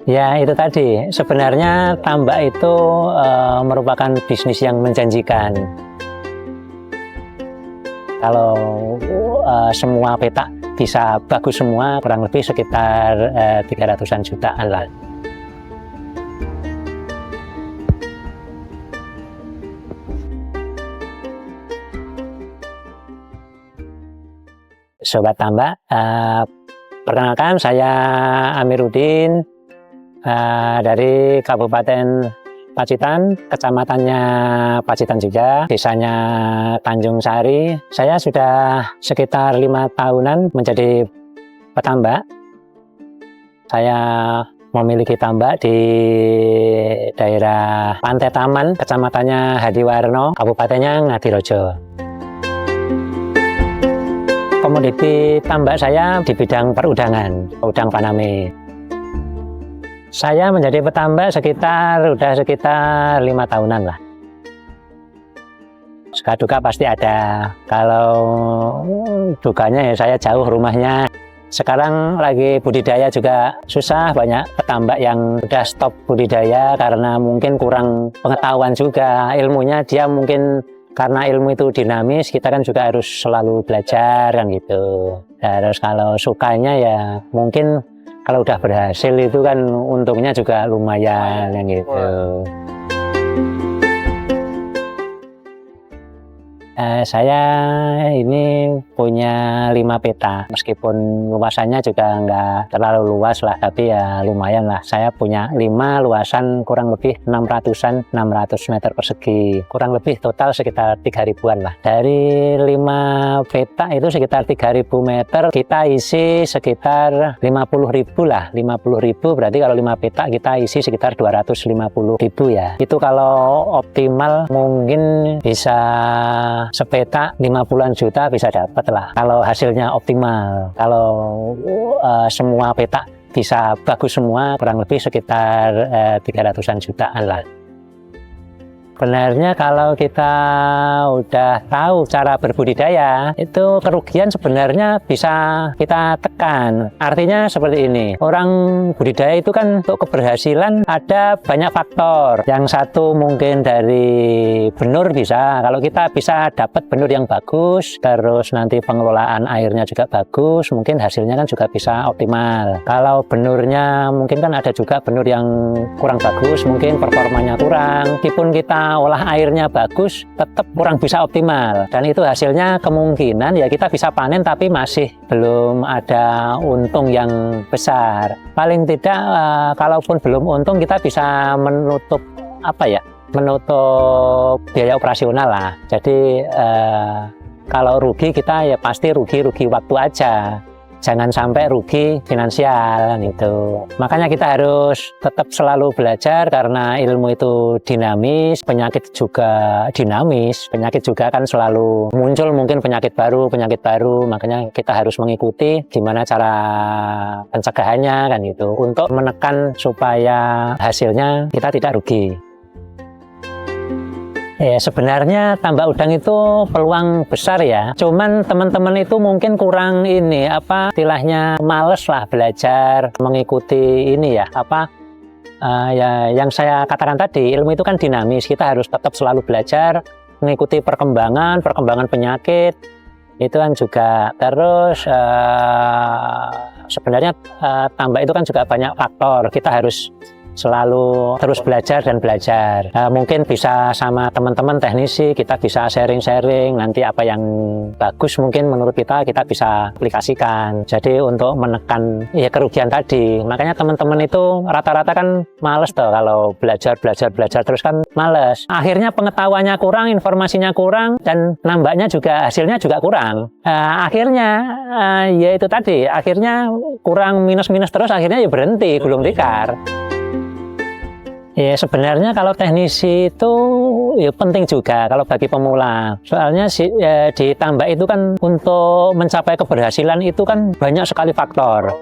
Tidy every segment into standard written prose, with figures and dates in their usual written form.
Ya itu tadi, sebenarnya tambak itu merupakan bisnis yang menjanjikan. Kalau semua petak bisa bagus semua, kurang lebih sekitar 300-an jutaan lah. Sobat Tambak, perkenalkan saya Amiruddin dari Kabupaten Pacitan, kecamatannya Pacitan juga, desanya Tanjung Sari. Saya sudah sekitar 5 tahunan menjadi petambak. Saya memiliki tambak di daerah Pantai Taman, kecamatannya Hadiwarno, kabupatennya Ngadirojo. Komoditi tambak saya di bidang perudangan, udang faname. Saya menjadi petambak sudah sekitar 5 tahunan lah. Suka duka pasti ada. Kalau dukanya ya saya jauh rumahnya. Sekarang lagi budidaya juga susah, banyak petambak yang udah stop budidaya karena mungkin kurang pengetahuan juga. Ilmunya dia mungkin karena ilmu itu dinamis, kita kan juga harus selalu belajar kan gitu. Terus kalau sukanya ya mungkin kalau udah berhasil itu kan untungnya juga lumayan kan gitu. Saya ini punya 5 peta, meskipun luasannya juga nggak terlalu luas lah, tapi ya lumayan lah. Saya punya 5 luasan kurang lebih 600 meter persegi, kurang lebih total sekitar 3.000-an lah. Dari 5 peta itu sekitar 3.000 meter, kita isi sekitar 50.000 lah. 50.000 berarti kalau 5 peta kita isi sekitar 250.000 ya. Itu kalau optimal mungkin bisa sepeta 50-an juta bisa dapat lah kalau hasilnya optimal. Kalau semua peta bisa bagus semua, kurang lebih sekitar 300-an jutaan lah. Sebenarnya kalau kita udah tahu cara berbudidaya, itu kerugian sebenarnya bisa kita tekan. Artinya seperti ini, orang budidaya itu kan untuk keberhasilan ada banyak faktor. Yang satu mungkin dari benur bisa, kalau kita bisa dapat benur yang bagus, terus nanti pengelolaan airnya juga bagus, mungkin hasilnya kan juga bisa optimal. Kalau benurnya mungkin kan ada juga benur yang kurang bagus, mungkin performanya kurang, meskipun kita olah airnya bagus, tetap kurang bisa optimal, dan itu hasilnya kemungkinan ya kita bisa panen tapi masih belum ada untung yang besar. Paling tidak kalaupun belum untung kita bisa menutup menutup biaya operasional lah. Jadi kalau rugi kita ya pasti rugi waktu aja, jangan sampai rugi finansial gitu. Makanya kita harus tetap selalu belajar karena ilmu itu dinamis, penyakit juga dinamis, penyakit juga kan selalu muncul, mungkin penyakit baru, makanya kita harus mengikuti gimana cara pencegahannya kan gitu, untuk menekan supaya hasilnya kita tidak rugi. Ya sebenarnya tambak udang itu peluang besar ya, cuman teman-teman itu mungkin kurang istilahnya males lah belajar mengikuti ini ya ya yang saya katakan tadi, ilmu itu kan dinamis, kita harus tetap selalu belajar mengikuti perkembangan penyakit itu kan juga. Terus sebenarnya tambak itu kan juga banyak faktor, kita harus selalu terus belajar dan belajar. Mungkin bisa sama teman-teman teknisi, kita bisa sharing-sharing nanti apa yang bagus mungkin menurut kita bisa aplikasikan. Jadi untuk menekan ya kerugian tadi, makanya teman-teman itu rata-rata kan males tuh kalau belajar terus kan males. Akhirnya pengetahuannya kurang, informasinya kurang, dan nambaknya juga hasilnya juga kurang. Akhirnya ya itu tadi, akhirnya kurang minus terus, akhirnya ya berhenti, gulung tikar. Ya sebenarnya kalau teknisi itu ya penting juga kalau bagi pemula. Soalnya di tambak itu kan untuk mencapai keberhasilan itu kan banyak sekali faktor.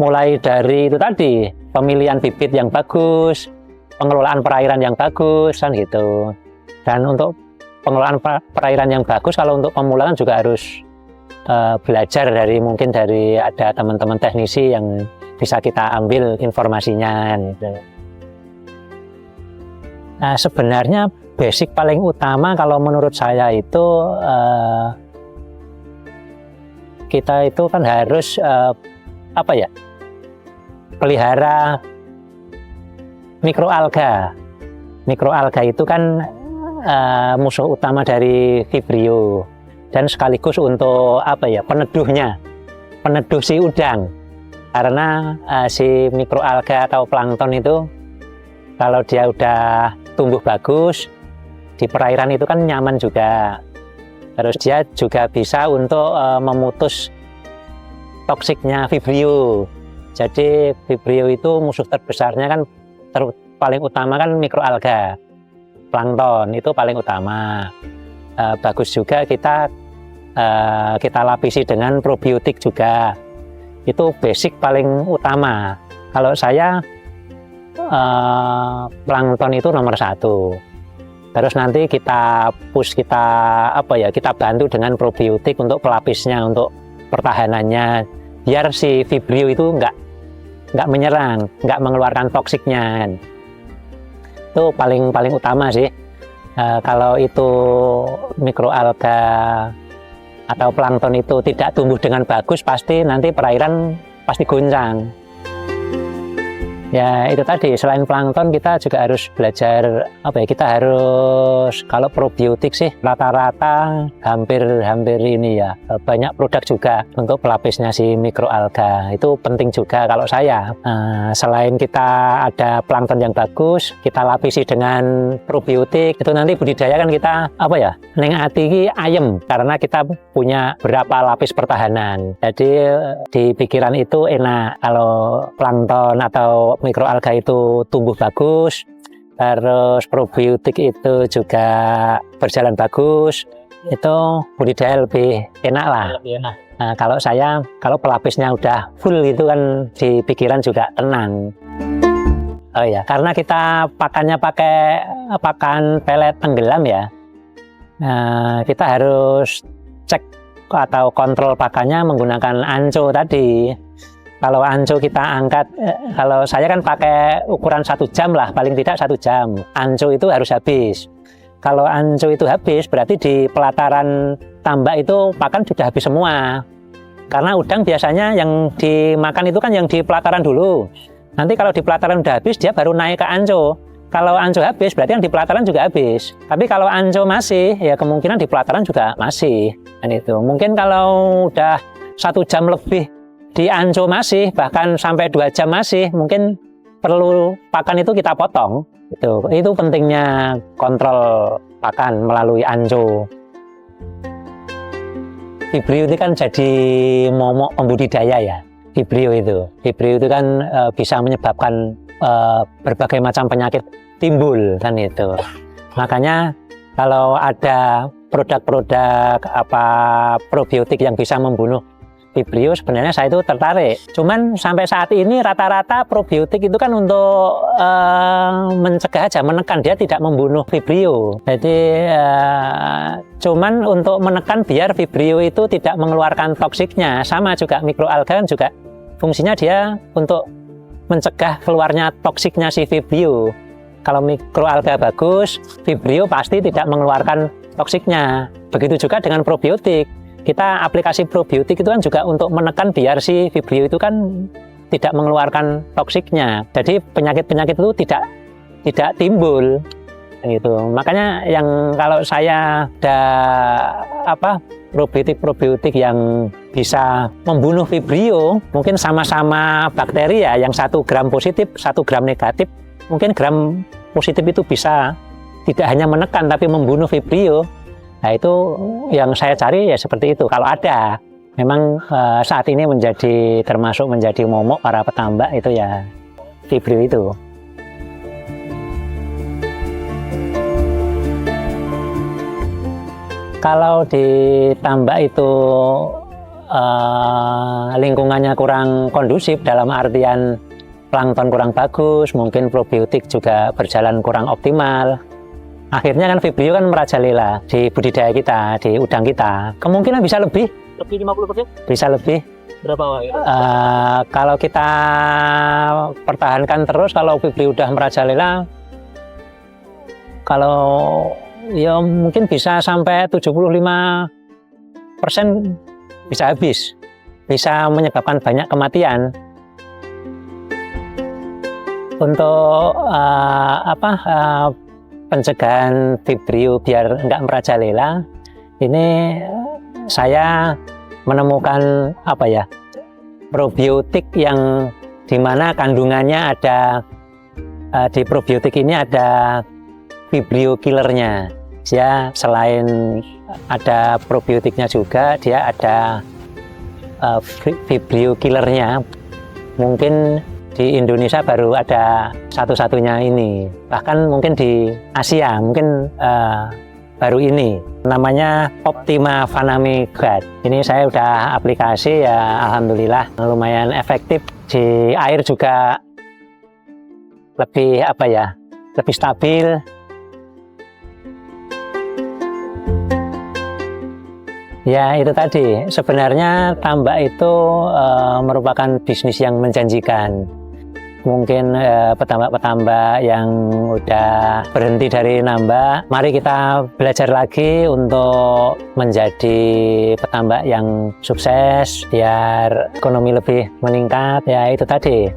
Mulai dari itu tadi, pemilihan bibit yang bagus, pengelolaan perairan yang bagus kan gitu. Dan untuk pengelolaan perairan yang bagus, kalau untuk pemula kan juga harus belajar mungkin dari ada teman-teman teknisi yang bisa kita ambil informasinya gitu. Nah, sebenarnya basic paling utama kalau menurut saya itu kita itu kan harus pelihara mikroalga. Mikroalga itu kan musuh utama dari Vibrio dan sekaligus untuk peneduh si udang. Karena si mikroalga atau plankton itu kalau dia udah tumbuh bagus di perairan itu kan nyaman juga. Terus dia juga bisa untuk memutus toksiknya Vibrio. Jadi Vibrio itu musuh terbesarnya kan paling utama kan mikroalga, plankton itu paling utama. Bagus juga kita lapisi dengan probiotik juga. Itu basic paling utama. Kalau saya plankton itu nomor 1. Terus nanti kita bantu dengan probiotik untuk pelapisnya, untuk pertahanannya, biar si Vibrio itu nggak menyerang, nggak mengeluarkan toksiknya. Itu paling utama sih. Kalau itu mikroalga atau plankton itu tidak tumbuh dengan bagus, pasti nanti perairan pasti goncang. Ya itu tadi, selain plankton kita juga harus belajar kita harus, kalau probiotik sih rata-rata hampir ini ya, banyak produk juga untuk pelapisnya si mikroalga. Itu penting juga kalau saya. Selain kita ada plankton yang bagus, kita lapisi dengan probiotik, itu nanti budidaya kan kita ning ati ayem, karena kita punya berapa lapis pertahanan. Jadi di pikiran itu enak kalau plankton atau mikroalga itu tumbuh bagus, terus probiotik itu juga berjalan bagus, itu budidaya lebih enak lah. Lebih enak. Nah, kalau pelapisnya udah full itu kan di pikiran juga tenang. Oh ya, karena kita pakannya pakai pakan pelet tenggelam ya. Nah, kita harus cek atau kontrol pakannya menggunakan anco tadi. Kalau anco kita angkat, kalau saya kan pakai ukuran 1 jam lah, paling tidak 1 jam. Anco itu harus habis. Kalau anco itu habis, berarti di pelataran tambak itu pakan sudah habis semua. Karena udang biasanya yang dimakan itu kan yang di pelataran dulu. Nanti kalau di pelataran udah habis, dia baru naik ke anco. Kalau anco habis, berarti yang di pelataran juga habis. Tapi kalau anco masih, ya kemungkinan di pelataran juga masih. Dan itu mungkin kalau udah 1 jam lebih di anco masih, bahkan sampai 2 jam masih, mungkin perlu pakan itu kita potong. Itu pentingnya kontrol pakan melalui anco. Vibrio itu kan jadi momok pembudidaya ya. Vibrio itu kan bisa menyebabkan berbagai macam penyakit timbul kan itu. Makanya kalau ada produk-produk probiotik yang bisa membunuh Vibrio, sebenarnya saya itu tertarik. Cuman sampai saat ini rata-rata probiotik itu kan untuk mencegah aja, menekan, dia tidak membunuh Vibrio. Jadi cuman untuk menekan biar Vibrio itu tidak mengeluarkan toksiknya. Sama juga mikroalga kan juga fungsinya dia untuk mencegah keluarnya toksiknya si Vibrio. Kalau mikroalga bagus, Vibrio pasti tidak mengeluarkan toksiknya. Begitu juga dengan probiotik. Kita aplikasi probiotik itu kan juga untuk menekan biar si Vibrio itu kan tidak mengeluarkan toksiknya. Jadi penyakit-penyakit itu tidak timbul gitu. Makanya yang kalau saya ada probiotik yang bisa membunuh Vibrio, mungkin sama-sama bakteri ya, yang 1 gram positif, 1 gram negatif, mungkin gram positif itu bisa tidak hanya menekan tapi membunuh Vibrio. Nah itu yang saya cari ya seperti itu. Kalau ada, memang saat ini termasuk menjadi momok para petambak itu ya Vibrio itu. Kalau di tambak itu lingkungannya kurang kondusif, dalam artian plankton kurang bagus, mungkin probiotik juga berjalan kurang optimal. Akhirnya kan Vibrio kan merajalela di budidaya kita, di udang kita. Kemungkinan bisa lebih 50%? Bisa lebih. Berapa Pak? Kalau kita pertahankan terus, kalau Fibri udah merajalela, kalau ya mungkin bisa sampai 75% bisa habis, bisa menyebabkan banyak kematian. Untuk pencegahan Vibrio biar nggak merajalela, ini saya menemukan probiotik yang dimana kandungannya ada di probiotik ini ada Vibrio killernya. Dia selain ada probiotiknya juga, dia ada Vibrio killernya. Mungkin di Indonesia baru ada satu-satunya ini. Bahkan mungkin di Asia mungkin baru ini. Namanya Optima Vanami Guard. Ini saya udah aplikasi ya, alhamdulillah lumayan efektif. Di air juga lebih lebih stabil. Ya itu tadi, sebenarnya tambak itu merupakan bisnis yang menjanjikan. Mungkin petambak-petambak yang udah berhenti dari nambak, mari kita belajar lagi untuk menjadi petambak yang sukses, biar ekonomi lebih meningkat. Ya itu tadi,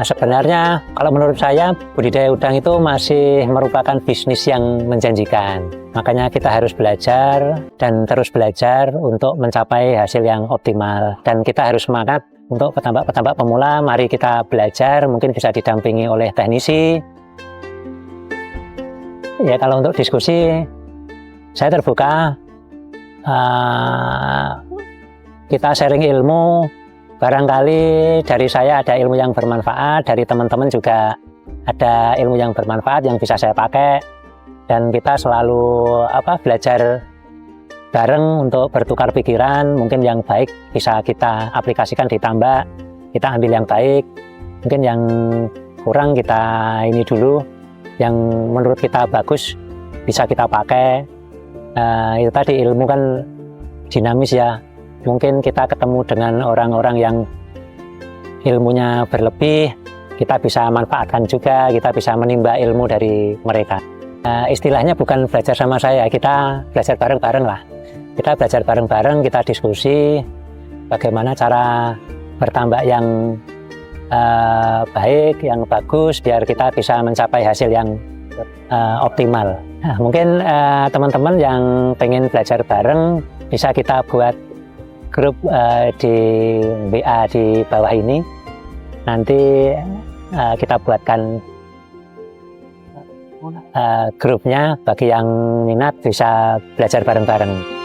sebenarnya kalau menurut saya budidaya udang itu masih merupakan bisnis yang menjanjikan. Makanya kita harus belajar dan terus belajar untuk mencapai hasil yang optimal. Dan kita harus semangat untuk petambak-petambak pemula, mari kita belajar, mungkin bisa didampingi oleh teknisi. Ya kalau untuk diskusi, saya terbuka. Kita sharing ilmu, barangkali dari saya ada ilmu yang bermanfaat, dari teman-teman juga ada ilmu yang bermanfaat yang bisa saya pakai. Dan kita selalu belajar bareng untuk bertukar pikiran. Mungkin yang baik bisa kita aplikasikan di tambak, kita ambil yang baik. Mungkin yang kurang kita ini dulu, yang menurut kita bagus bisa kita pakai. Itu tadi, ilmu kan dinamis ya. Mungkin kita ketemu dengan orang-orang yang ilmunya berlebih, kita bisa manfaatkan juga, kita bisa menimba ilmu dari mereka. Istilahnya bukan belajar sama saya, kita belajar bareng-bareng lah. Kita belajar bareng-bareng, kita diskusi bagaimana cara bertambak yang baik, yang bagus, biar kita bisa mencapai hasil yang optimal. Nah, mungkin teman-teman yang pengen belajar bareng, bisa kita buat grup di WA di bawah ini. Nanti kita buatkan grupnya, bagi yang minat bisa belajar bareng-bareng.